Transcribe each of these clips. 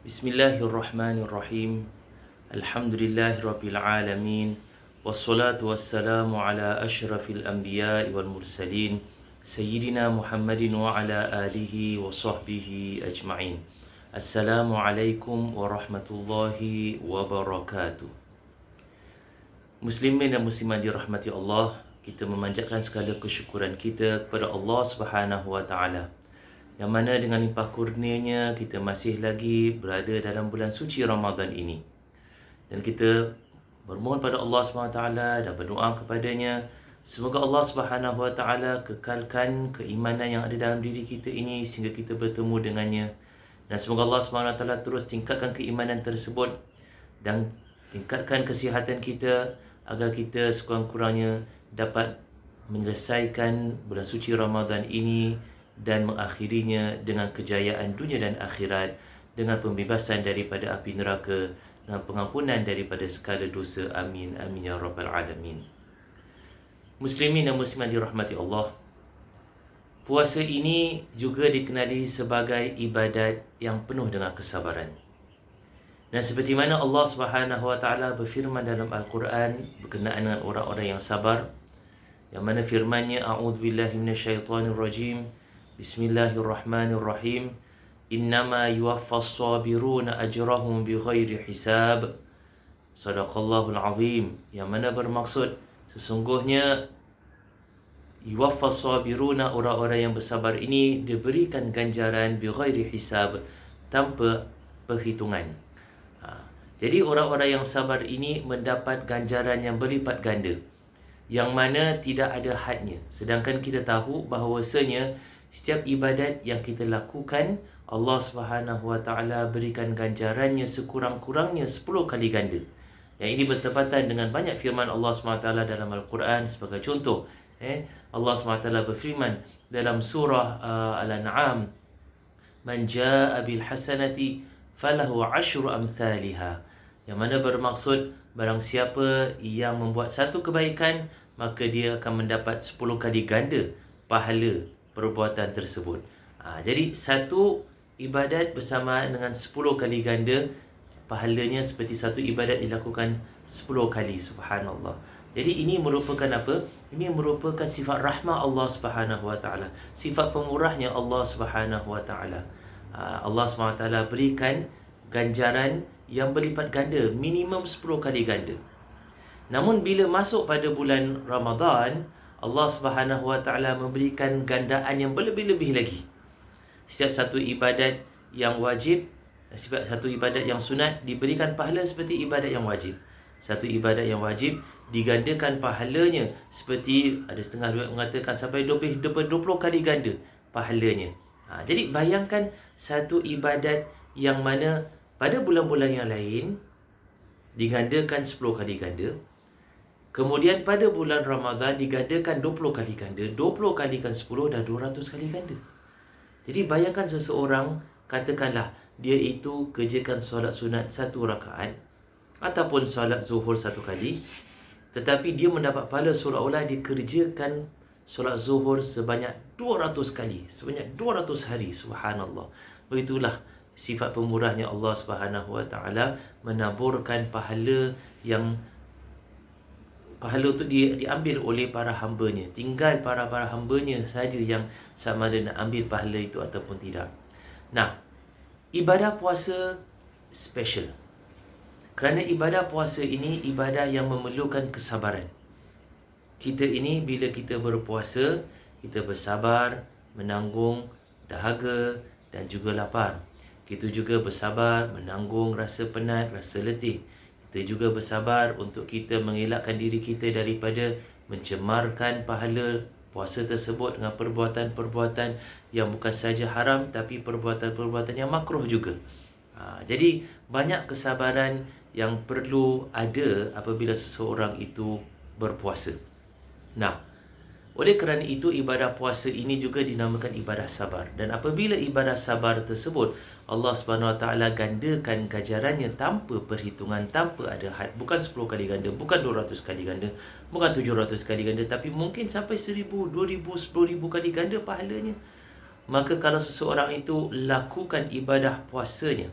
Bismillahirrahmanirrahim. Alhamdulillahirabbil alamin. Wassalatu wassalamu ala asyrafil anbiya'i wal mursalin sayyidina Muhammadin wa ala alihi wa sahbihi ajma'in. Assalamualaikum warahmatullahi wabarakatuh. Muslimin dan muslimat dirahmati Allah, kita memanjatkan segala kesyukuran kita kepada Allah Subhanahu wa taala, yang mana dengan limpah kurnianya kita masih lagi berada dalam bulan suci Ramadan ini. Dan kita bermohon pada Allah SWT dan berdoa kepadanya, semoga Allah SWT kekalkan keimanan yang ada dalam diri kita ini sehingga kita bertemu dengannya. Dan semoga Allah SWT terus tingkatkan keimanan tersebut dan tingkatkan kesihatan kita agar kita sekurang-kurangnya dapat menyelesaikan bulan suci Ramadan ini dan mengakhirinya dengan kejayaan dunia dan akhirat, dengan pembebasan daripada api neraka, dengan pengampunan daripada segala dosa. Amin, amin ya rabbal alamin. Muslimin dan muslimat dirahmati Allah, puasa ini juga dikenali sebagai ibadat yang penuh dengan kesabaran. Dan seperti mana Allah Subhanahu wa taala berfirman dalam Al-Quran berkenaan dengan orang-orang yang sabar, yang mana firman-Nya, a'udzubillahi minasyaitonirrajim, bismillahirrahmanirrahim, innama yuwaffas sabiruna ajrahum bighairi hisab. Sadaqallahul azim. Yang mana bermaksud sesungguhnya yuwaffas sabiruna, orang-orang yang bersabar ini diberikan ganjaran bighairi hisab, tanpa perhitungan. Jadi orang-orang yang sabar ini mendapat ganjaran yang berlipat ganda, yang mana tidak ada hadnya. Sedangkan kita tahu bahawasanya setiap ibadat yang kita lakukan, Allah Subhanahu wa taala berikan ganjarannya sekurang-kurangnya 10 kali ganda. Yang ini bertepatan dengan banyak firman Allah SWT dalam Al-Quran. Sebagai contoh, Allah SWT berfirman dalam surah Al-An'am, man jaa bil hasanati falahu ashru amthaliha, yang mana bermaksud barang siapa yang membuat satu kebaikan, maka dia akan mendapat 10 kali ganda pahala perbuatan tersebut. Jadi satu ibadat bersamaan dengan 10 kali ganda pahalanya, seperti satu ibadat dilakukan 10 kali. Subhanallah. Jadi ini merupakan apa? Ini merupakan sifat rahmah Allah Subhanahu wa taala, sifat pemurahnya Allah Subhanahu wa taala. Allah SWT berikan ganjaran yang berlipat ganda, minimum 10 kali ganda. Namun bila masuk pada bulan Ramadan, Allah Subhanahu wa taala memberikan gandaan yang berlebih-lebih lagi. Setiap satu ibadat yang wajib, setiap satu ibadat yang sunat diberikan pahala seperti ibadat yang wajib. Satu ibadat yang wajib digandakan pahalanya, seperti ada setengah riwayat mengatakan sampai 20 kali ganda pahalanya. Jadi bayangkan satu ibadat yang mana pada bulan-bulan yang lain digandakan 10 kali ganda, kemudian pada bulan Ramadan digandakan 20 kali ganda. 20 kalikan 10 dah 200 kali ganda. Jadi bayangkan seseorang, katakanlah dia itu kerjakan solat sunat 1 rakaat ataupun solat zuhur 1 kali, tetapi dia mendapat pahala seolah-olah dia kerjakan solat zuhur sebanyak 200 kali, sebanyak 200 hari. Subhanallah. Begitulah sifat pemurahnya Allah Subhanahu wa taala, menaburkan pahala untuk diambil oleh para hamba-Nya. Tinggal para hamba-Nya saja yang sama ada nak ambil pahala itu ataupun tidak. Nah, ibadah puasa special. Kerana ibadah puasa ini ibadah yang memerlukan kesabaran. Kita ini bila kita berpuasa, kita bersabar menanggung dahaga dan juga lapar. Kita juga bersabar menanggung rasa penat, rasa letih. Kita juga bersabar untuk kita mengelakkan diri kita daripada mencemarkan pahala puasa tersebut dengan perbuatan-perbuatan yang bukan saja haram, tapi perbuatan-perbuatan yang makruh juga. Jadi banyak kesabaran yang perlu ada apabila seseorang itu berpuasa. Nah, oleh kerana itu ibadah puasa ini juga dinamakan ibadah sabar. Dan apabila ibadah sabar tersebut, Allah SWT gandakan ganjarannya tanpa perhitungan, tanpa ada had. Bukan 10 kali ganda, bukan 200 kali ganda, bukan 700 kali ganda, tapi mungkin sampai 1000, 2000, 10,000 kali ganda pahalanya. Maka kalau seseorang itu lakukan ibadah puasanya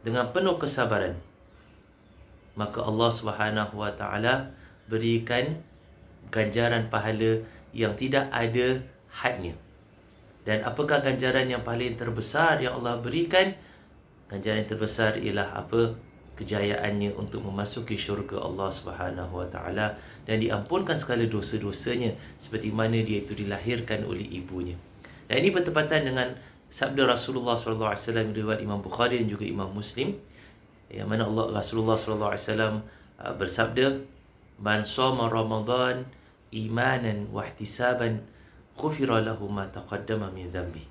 dengan penuh kesabaran, maka Allah Subhanahu Wa Taala berikan ganjaran pahala yang tidak ada hadnya. Dan apakah ganjaran yang paling terbesar yang Allah berikan? Ganjaran yang terbesar ialah apa? Kejayaannya untuk memasuki syurga Allah Subhanahu Wa Taala dan diampunkan segala dosa-dosanya seperti mana dia itu dilahirkan oleh ibunya. Dan ini bertepatan dengan sabda Rasulullah sallallahu alaihi wasallam riwayat Imam Bukhari dan juga Imam Muslim, yang mana Rasulullah sallallahu alaihi wasallam bersabda, "Man shoma Ramadan imanan wa ihtisaban ghufira lahu ma taqaddama min dhanbi."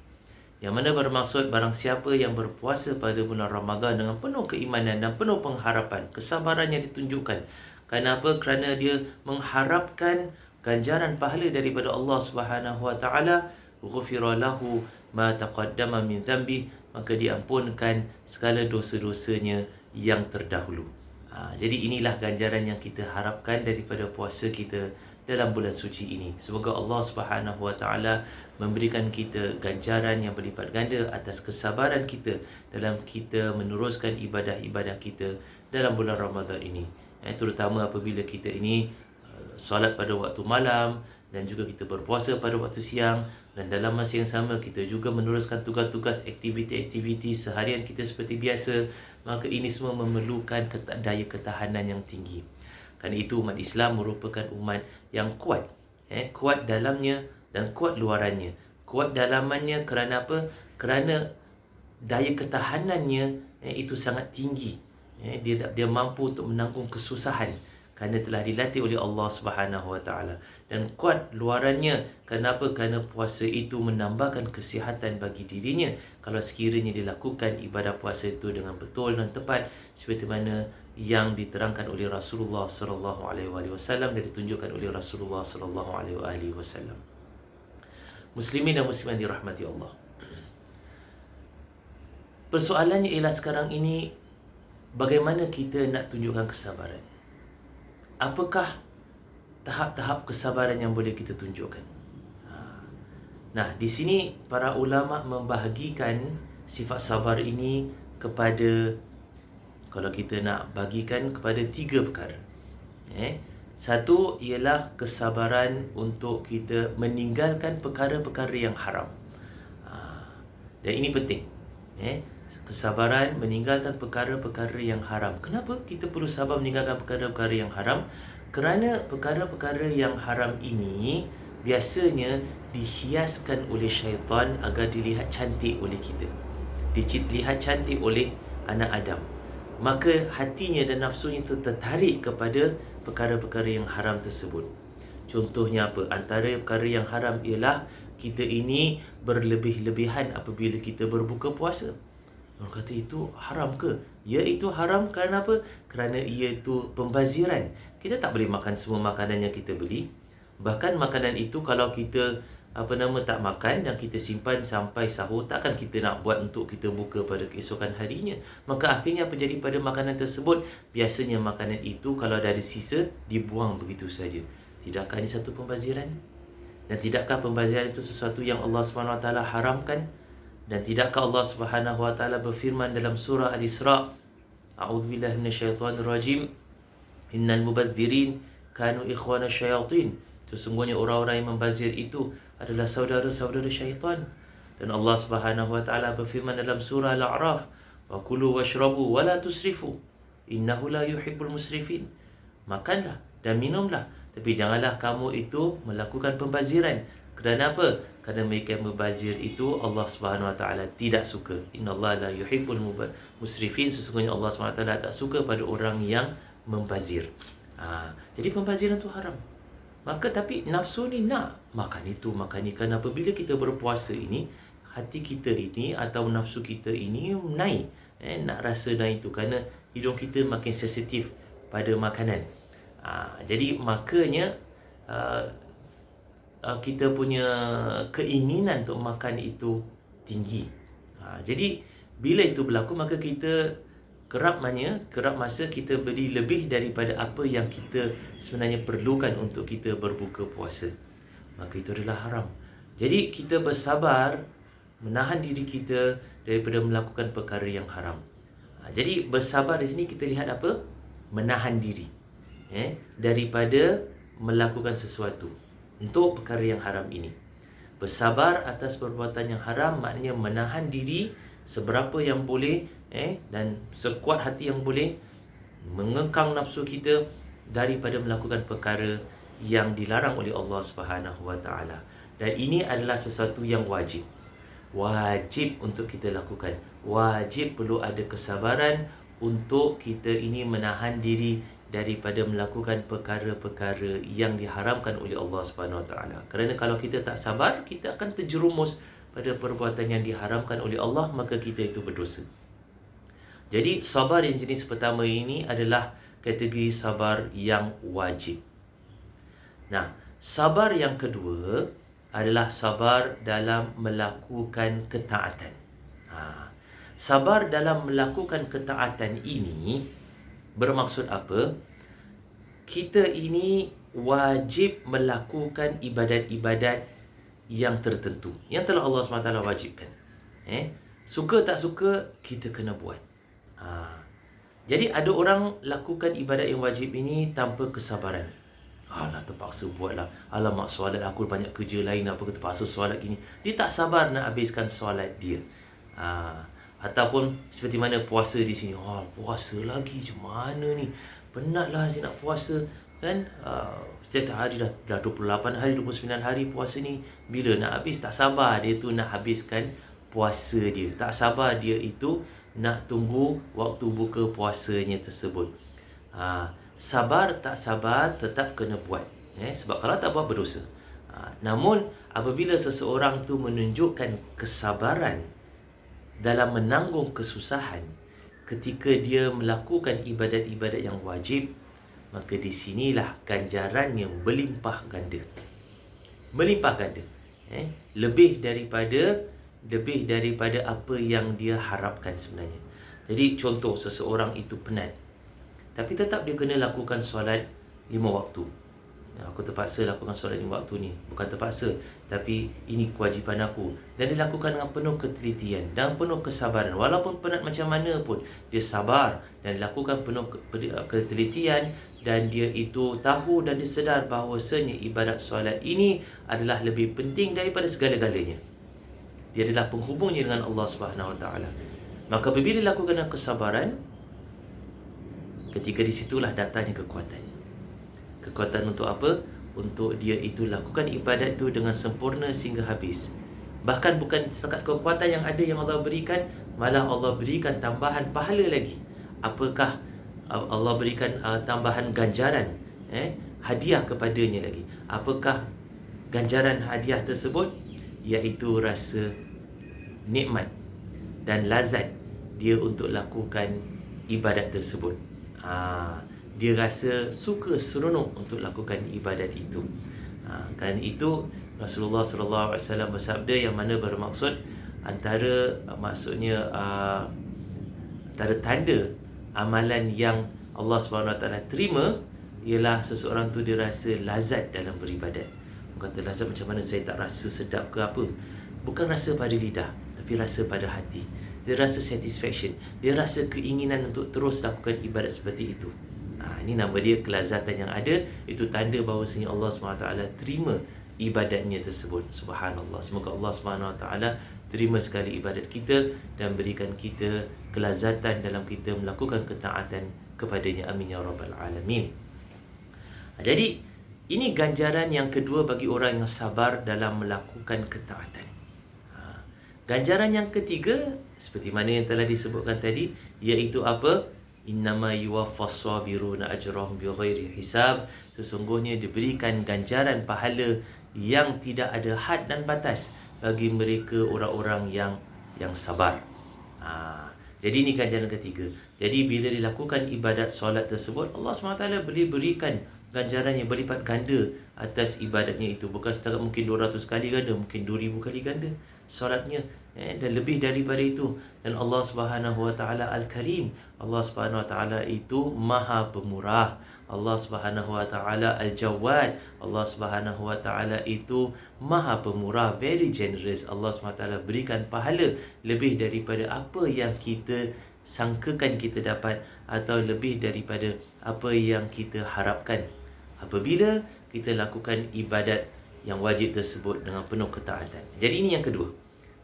Yang mana bermaksud barang siapa yang berpuasa pada bulan Ramadan dengan penuh keimanan dan penuh pengharapan, kesabaran yang ditunjukkan. Kenapa? Kerana dia mengharapkan ganjaran pahala daripada Allah Subhanahu Wa Taala, ghufira lahu ma taqaddama min dhanbi, maka diampunkan segala dosa-dosanya yang terdahulu. Jadi inilah ganjaran yang kita harapkan daripada puasa kita dalam bulan suci ini. Semoga Allah Subhanahu Wa Taala memberikan kita ganjaran yang berlipat ganda atas kesabaran kita dalam kita meneruskan ibadah-ibadah kita dalam bulan Ramadan ini. Terutama apabila kita ini solat pada waktu malam dan juga kita berpuasa pada waktu siang, dan dalam masa yang sama kita juga meneruskan tugas-tugas, aktiviti-aktiviti seharian kita seperti biasa, maka ini semua memerlukan daya ketahanan yang tinggi. Kerana itu umat Islam merupakan umat yang kuat, kuat dalamnya dan kuat luarannya. Kuat dalamannya kerana apa? Kerana daya ketahanannya itu sangat tinggi. Dia mampu untuk menanggung kesusahan kerana telah dilatih oleh Allah Subhanahu Wa Taala. Dan kuat luarannya kenapa? Kerana puasa itu menambahkan kesihatan bagi dirinya kalau sekiranya dilakukan ibadah puasa itu dengan betul dan tepat seperti mana yang diterangkan oleh Rasulullah sallallahu alaihi wasallam dan ditunjukkan oleh Rasulullah sallallahu alaihi wasallam. Muslimin dan muslimat dirahmati Allah. Persoalannya ialah sekarang ini, bagaimana kita nak tunjukkan kesabaran? Apakah tahap-tahap kesabaran yang boleh kita tunjukkan? Nah, di sini para ulama membahagikan sifat sabar ini kepada, kalau kita nak bagikan, kepada 3 perkara. Satu ialah kesabaran untuk kita meninggalkan perkara-perkara yang haram. Dan ini penting. Kesabaran meninggalkan perkara-perkara yang haram. Kenapa kita perlu sabar meninggalkan perkara-perkara yang haram? Kerana perkara-perkara yang haram ini biasanya dihiaskan oleh syaitan agar dilihat cantik oleh kita, dilihat cantik oleh anak Adam. Maka hatinya dan nafsunya itu tertarik kepada perkara-perkara yang haram tersebut. Contohnya apa? Antara perkara yang haram ialah kita ini berlebih-lebihan apabila kita berbuka puasa. Orang kata itu haram ke? Ya, itu haram kerana apa? Kerana ia itu pembaziran. Kita tak boleh makan semua makanan yang kita beli. Bahkan makanan itu kalau kita tak makan dan kita simpan sampai sahur, takkan kita nak buat untuk kita buka pada keesokan harinya. Maka akhirnya apa jadi pada makanan tersebut? Biasanya makanan itu kalau ada sisa dibuang begitu saja. Tidakkah ini satu pembaziran? Dan tidakkah pembaziran itu sesuatu yang Allah SWT haramkan? Dan tidakkah Allah Subhanahu Wa Taala berfirman dalam surah Al-Isra, A'udzubillahi minasyaitonirrajim, Innal mubadzirin kanu ikhwana syayatin. Sesungguhnya orang-orang yang membazir itu adalah saudara-saudara syaitan. Dan Allah Subhanahu Wa Taala berfirman dalam surah Al-A'raf, Wa kulu washrabu wa la tusrifu, innahu la yuhibbul musrifin. Makanlah dan minumlah, tapi janganlah kamu itu melakukan pembaziran. Kerana apa? Kerana mereka yang membazir itu Allah Subhanahu Wa Taala tidak suka. Innallaha la yuhibbul musrifin. Sesungguhnya Allah Subhanahu Wa Taala tak suka pada orang yang membazir. Jadi pembaziran itu haram. Maka tapi nafsu ni nak makan itu, makan ni. Kerana apabila kita berpuasa ini, hati kita ini atau nafsu kita ini naik, nak rasa naik itu kerana hidung kita makin sensitif pada makanan. Jadi makanya kita punya keinginan untuk makan itu tinggi. Jadi bila itu berlaku, maka kita kerap masa kita beri lebih daripada apa yang kita sebenarnya perlukan untuk kita berbuka puasa. Maka itu adalah haram. Jadi kita bersabar menahan diri kita daripada melakukan perkara yang haram. Jadi bersabar di sini kita lihat apa? Menahan diri daripada melakukan sesuatu untuk perkara yang haram ini. Bersabar atas perbuatan yang haram maknanya menahan diri seberapa yang boleh dan sekuat hati yang boleh, mengekang nafsu kita daripada melakukan perkara yang dilarang oleh Allah Subhanahu Wa Taala. Dan ini adalah sesuatu yang wajib. Wajib untuk kita lakukan. Wajib perlu ada kesabaran untuk kita ini menahan diri daripada melakukan perkara-perkara yang diharamkan oleh Allah Subhanahu Wa Taala. Kerana kalau kita tak sabar, kita akan terjerumus pada perbuatan yang diharamkan oleh Allah, maka kita itu berdosa. Jadi sabar yang jenis pertama ini adalah kategori sabar yang wajib. Nah, sabar yang kedua adalah sabar dalam melakukan ketaatan. Sabar dalam melakukan ketaatan ini bermaksud apa? Kita ini wajib melakukan ibadat-ibadat yang tertentu yang telah Allah SWT wajibkan. Suka tak suka, kita kena buat. Jadi ada orang lakukan ibadat yang wajib ini tanpa kesabaran. Alah, terpaksa buatlah. Alamak, solat aku banyak kerja lain, apa terpaksa solat gini. Dia tak sabar nak habiskan solat dia. Ataupun seperti mana puasa di sini. Puasa lagi macam mana ni? Penatlah saya nak puasa. Kan? Setiap hari dah 28 hari, 29 hari puasa ni. Bila nak habis? Tak sabar dia tu nak habiskan puasa dia. Tak sabar dia itu nak tunggu waktu buka puasanya tersebut. Sabar tak sabar tetap kena buat. Sebab kalau tak buat berdosa. Namun apabila seseorang tu menunjukkan kesabaran dalam menanggung kesusahan ketika dia melakukan ibadat-ibadat yang wajib, maka di sinilah ganjaran yang berlimpah ganda. Melimpah ganda. Lebih daripada apa yang dia harapkan sebenarnya. Jadi contoh, seseorang itu penat, tapi tetap dia kena lakukan solat 5 waktu. Aku terpaksa lakukan solat 5 waktu ni. Bukan terpaksa, tapi ini kewajipan aku. Dan dia lakukan dengan penuh ketelitian dan penuh kesabaran. Walaupun penat macam mana pun, dia sabar dan lakukan penuh ketelitian. Dan dia itu tahu dan dia sedar bahawasanya ibadat solat ini adalah lebih penting daripada segala-galanya. Dia adalah penghubungnya dengan Allah Subhanahu Wa Taala. Maka apabila dilakukan dengan kesabaran, ketika di situlah datangnya kekuatan. Kekuatan untuk apa? Untuk dia itu lakukan ibadat itu dengan sempurna sehingga habis. Bahkan bukan setakat kekuatan yang ada yang Allah berikan, malah Allah berikan tambahan pahala lagi. Apakah Allah berikan tambahan ganjaran, hadiah kepadanya lagi. Apakah ganjaran hadiah tersebut? Iaitu rasa nikmat dan lazat dia untuk lakukan ibadat tersebut. Dia rasa suka seronok untuk lakukan ibadat itu. Kerana itu Rasulullah SAW bersabda yang mana bermaksud antara tanda amalan yang Allah SWT terima ialah seseorang tu dia rasa lazat dalam beribadat. Kata lazat macam mana, saya tak rasa sedap ke apa. Bukan rasa pada lidah, tapi rasa pada hati. Dia rasa satisfaction. Dia rasa keinginan untuk terus lakukan ibadat seperti itu. Ini nama dia kelazatan yang ada. Itu tanda bahawasanya Allah SWT terima ibadatnya tersebut. Subhanallah. Semoga Allah SWT terima sekali ibadat kita dan berikan kita kelazatan dalam kita melakukan ketaatan kepadanya. Amin ya rabbal alamin. Jadi ini ganjaran yang kedua bagi orang yang sabar dalam melakukan ketaatan. Ganjaran yang ketiga, seperti mana yang telah disebutkan tadi, iaitu apa? Innama yuwaffas sabiruna ajrahum bighairi hisab. Sesungguhnya diberikan ganjaran pahala yang tidak ada had dan batas bagi mereka orang-orang yang sabar. Jadi ini ganjaran ketiga. Jadi bila dilakukan ibadat solat tersebut, Allah SWT boleh berikan ganjaran yang berlipat ganda atas ibadatnya itu. Bukan setakat mungkin 200 kali ganda, mungkin 2000 kali ganda solatnya, dan lebih daripada itu. Dan Allah Subhanahu Wa Taala Al-Karim. Allah Subhanahu Wa Taala itu Maha Pemurah. Allah Subhanahu Wa Taala Al-Jawad. Allah Subhanahu Wa Taala itu Maha Pemurah, very generous. Allah Subhanahu Wa Taala berikan pahala lebih daripada apa yang kita sangkakan kita dapat atau lebih daripada apa yang kita harapkan apabila kita lakukan ibadat yang wajib tersebut dengan penuh ketaatan. Jadi ini yang kedua.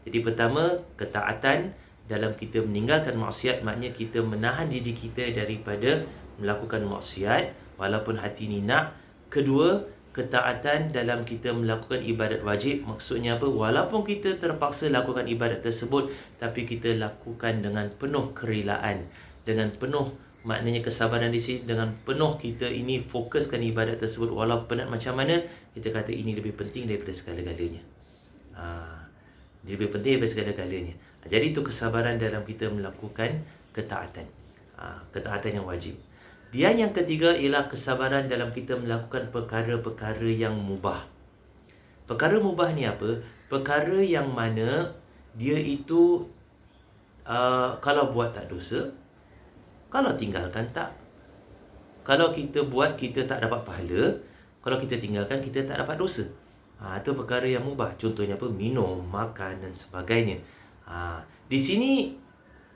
Jadi pertama, ketaatan dalam kita meninggalkan maksiat, maknanya kita menahan diri kita daripada melakukan maksiat walaupun hati ni nak. Kedua, ketaatan dalam kita melakukan ibadat wajib, maksudnya apa? Walaupun kita terpaksa lakukan ibadat tersebut, tapi kita lakukan dengan penuh kerelaan, dengan penuh, maknanya kesabaran di sini, dengan penuh kita ini fokuskan ibadat tersebut walaupun penat macam mana, kita kata ini lebih penting daripada segala-galanya. Lebih penting daripada segala-galanya. Jadi itu kesabaran dalam kita melakukan ketaatan. Ketaatan yang wajib. Dan yang ketiga ialah kesabaran dalam kita melakukan perkara-perkara yang mubah. Perkara mubah ni apa? Perkara yang mana dia itu kalau buat tak dosa, kalau tinggalkan tak. Kalau kita buat kita tak dapat pahala, kalau kita tinggalkan kita tak dapat dosa. Itu perkara yang mubah. Contohnya apa? Minum, makan dan sebagainya. Di sini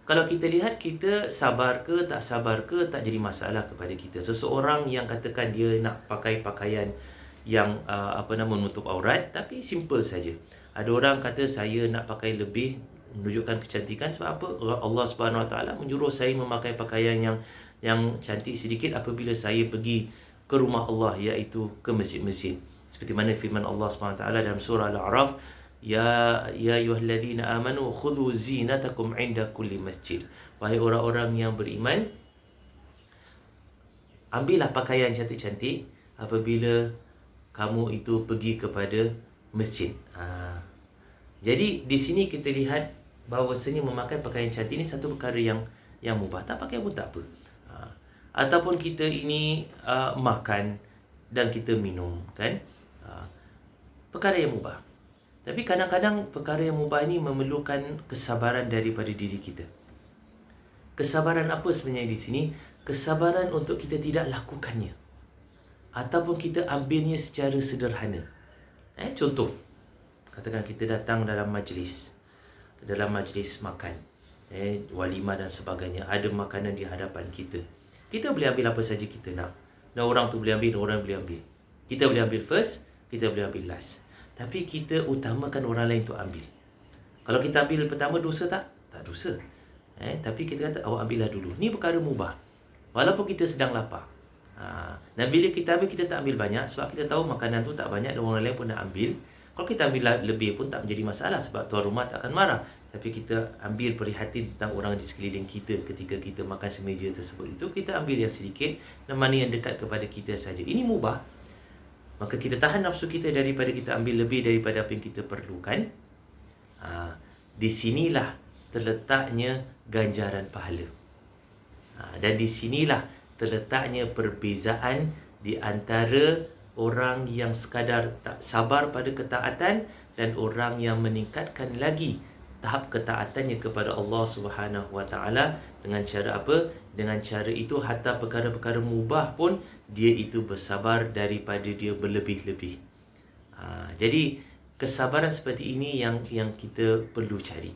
kalau kita lihat, kita sabar ke tak sabar ke tak jadi masalah kepada kita. Seseorang yang katakan dia nak pakai pakaian yang menutup aurat, tapi simple saja. Ada orang kata saya nak pakai lebih menunjukkan kecantikan. Sebab apa? Allah Subhanahu Wa Taala menyuruh saya memakai pakaian yang cantik sedikit apabila saya pergi ke rumah Allah, iaitu ke masjid-masjid. Seperti mana firman Allah Subhanahu Wa Taala dalam surah Al-A'raf, Ya ayyuhalladzina amanu khudhu zinatakum 'inda kulli masjid. Wahai orang-orang yang beriman, ambillah pakaian cantik-cantik apabila kamu itu pergi kepada masjid. Jadi di sini kita lihat bahawasanya memakai pakaian cantik ini satu perkara yang mubah. Tak pakai pun tak apa. Ataupun kita ini makan dan kita minum, kan? Perkara yang mubah. Tapi kadang-kadang perkara yang mubah ini memerlukan kesabaran daripada diri kita. Kesabaran apa sebenarnya di sini? Kesabaran untuk kita tidak lakukannya, ataupun kita ambilnya secara sederhana. Contoh, katakan kita datang dalam majlis makan, walimah dan sebagainya. Ada makanan di hadapan kita. Kita boleh ambil apa saja kita nak. Dan orang tu boleh ambil, orang boleh ambil. Kita boleh ambil first, kita boleh ambil last. Tapi kita utamakan orang lain untuk ambil. Kalau kita ambil pertama, dosa tak? Tak dosa. Tapi kita kata, awak ambillah dulu. Ni perkara mubah. Walaupun kita sedang lapar. Dan bila kita ambil, kita tak ambil banyak. Sebab kita tahu makanan tu tak banyak dan orang lain pun nak ambil. Kalau kita ambil lebih pun tak menjadi masalah. Sebab tuan rumah tak akan marah. Tapi kita ambil prihatin tentang orang di sekeliling kita ketika kita makan semeja tersebut. Itu kita ambil yang sedikit dan mana yang dekat kepada kita saja. Ini mubah. Maka kita tahan nafsu kita daripada kita ambil lebih daripada apa yang kita perlukan. Di sinilah terletaknya ganjaran pahala. Dan di sinilah terletaknya perbezaan di antara orang yang sekadar tak sabar pada ketaatan dan orang yang meningkatkan lagi tahap ketaatannya kepada Allah Subhanahu Wa Taala. Dengan cara apa? Dengan cara itu hatta perkara-perkara mubah pun dia itu bersabar daripada dia berlebih-lebih. Jadi kesabaran seperti ini yang kita perlu cari.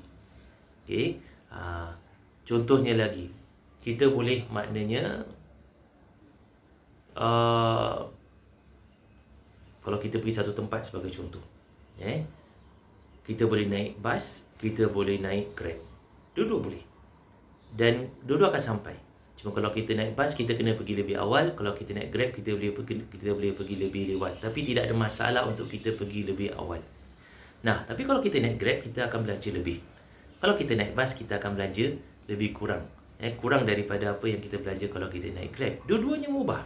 Okey. Contohnya lagi, kita boleh maknanya kalau kita pergi satu tempat sebagai contoh, kita boleh naik bas, kita boleh naik Grab. Dua-dua boleh. Dan dua-dua akan sampai. Cuma kalau kita naik bas, kita kena pergi lebih awal. Kalau kita naik Grab, kita boleh pergi lebih lewat. Tapi tidak ada masalah untuk kita pergi lebih awal. Nah, tapi kalau kita naik Grab, kita akan belanja lebih. Kalau kita naik bas, kita akan belanja lebih kurang. Kurang daripada apa yang kita belanja kalau kita naik Grab. Dua-duanya mubah.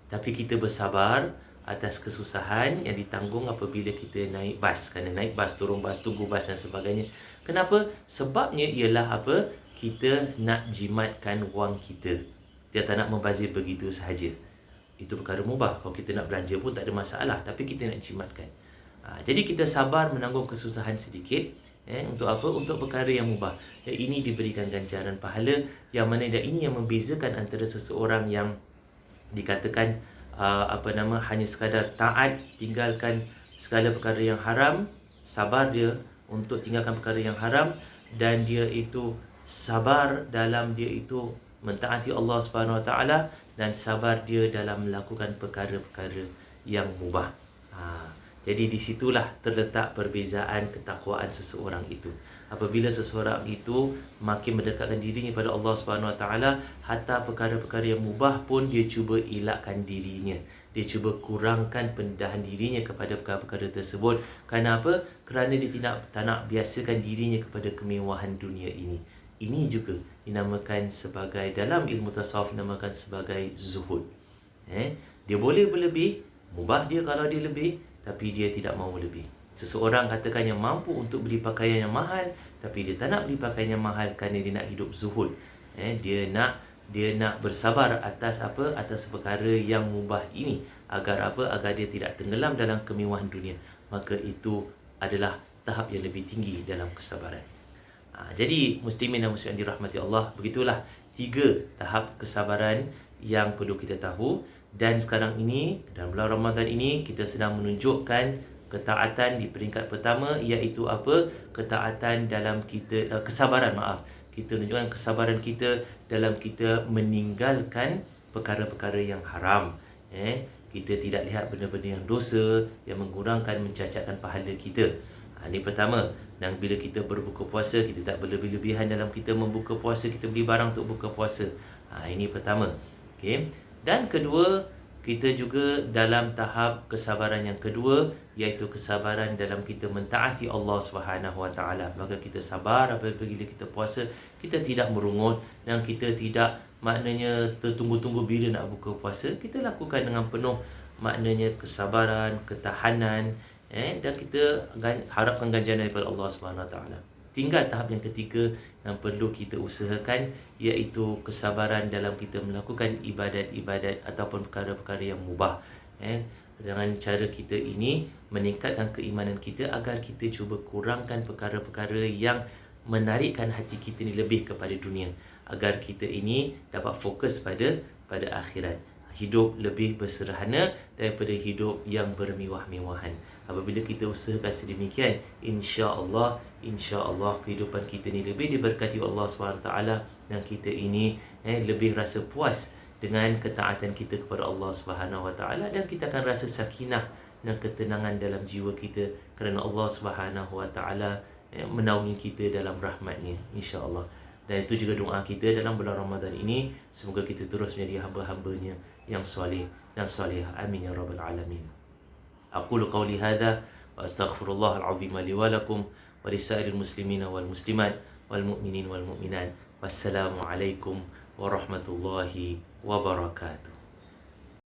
Tapi kita bersabar atas kesusahan yang ditanggung apabila kita naik bas. Kerana naik bas, turun bas, tunggu bas dan sebagainya. Kenapa? Sebabnya ialah apa? Kita nak jimatkan wang kita. Kita tak nak membazir begitu sahaja. Itu perkara mubah. Kalau kita nak belanja pun tak ada masalah. Tapi kita nak jimatkan. Jadi kita sabar menanggung kesusahan sedikit. Untuk apa? Untuk perkara yang mubah. Dan ini diberikan ganjaran pahala. Yang mana dan ini yang membezakan antara seseorang yang dikatakan hanya sekadar taat, tinggalkan segala perkara yang haram, sabar dia untuk tinggalkan perkara yang haram, dan dia itu sabar dalam dia itu mentaati Allah Subhanahu Wa Taala, dan sabar dia dalam melakukan perkara-perkara yang mubah. Jadi di situlah terletak perbezaan ketakwaan seseorang itu. Apabila seseorang itu makin mendekatkan dirinya pada Allah Subhanahu Wa Taala, hatta perkara-perkara yang mubah pun dia cuba elakkan dirinya. Dia cuba kurangkan pendedahan dirinya kepada perkara-perkara tersebut. Kenapa? Kerana dia tak nak biasakan dirinya kepada kemewahan dunia ini. Ini juga dinamakan sebagai, dalam ilmu tasawuf dinamakan sebagai zuhud. Dia boleh berlebih, mubah dia kalau dia lebih, tapi dia tidak mahu lebih. Seseorang katakan yang mampu untuk beli pakaian yang mahal, tapi dia tak nak beli pakaian yang mahal kerana dia nak hidup zuhud. Dia nak bersabar atas apa? Atas perkara yang mubah ini. Agar apa? Agar dia tidak tenggelam dalam kemewahan dunia. Maka itu adalah tahap yang lebih tinggi dalam kesabaran. Jadi muslimin dan muslimat dirahmati Allah, begitulah 3 tahap kesabaran yang perlu kita tahu. Dan sekarang ini, dalam bulan Ramadan ini, kita sedang menunjukkan ketaatan di peringkat pertama, iaitu apa? Ketaatan dalam kita, kesabaran, kita menunjukkan kesabaran kita dalam kita meninggalkan perkara-perkara yang haram. Kita tidak lihat benda-benda yang dosa, yang mengurangkan, mencacatkan pahala kita. Ini pertama. Dan bila kita berbuka puasa, kita tak berlebih-lebihan dalam kita membuka puasa, kita beli barang untuk buka puasa. Ini pertama. Okey. Dan kedua, kita juga dalam tahap kesabaran yang kedua, iaitu kesabaran dalam kita mentaati Allah Subhanahu Wa Taala. Maka kita sabar apabila kita puasa, kita tidak merungut dan kita tidak maknanya tertunggu-tunggu bila nak buka puasa. Kita lakukan dengan penuh maknanya kesabaran, ketahanan, dan kita harapkan ganjaran daripada Allah Subhanahu Wa Taala. Tinggal tahap yang ketiga yang perlu kita usahakan, iaitu kesabaran dalam kita melakukan ibadat-ibadat ataupun perkara-perkara yang mubah. Dengan cara kita ini meningkatkan keimanan kita agar kita cuba kurangkan perkara-perkara yang menarikkan hati kita ni lebih kepada dunia, agar kita ini dapat fokus pada akhirat. Hidup lebih bersederhana daripada hidup yang bermewah-mewahan. Apabila kita usahakan sedemikian, insya-Allah kehidupan kita ni lebih diberkati Allah SWT, dan kita ini lebih rasa puas dengan ketaatan kita kepada Allah SWT, dan kita akan rasa sakinah dan ketenangan dalam jiwa kita kerana Allah SWT menaungi kita dalam rahmat-Nya, insya-Allah. Dan itu juga doa kita dalam bulan Ramadan ini, semoga kita terus menjadi hamba-hamba-Nya yang soleh dan solehah. Amin ya rabbal alamin. Aqulu qawli hadha wa astaghfirullahal azim li wa lakum wa lisairil muslimina wal muslimat wal mu'minin wal mu'minat. Wassalamu alaikum warahmatullahi wabarakatuh.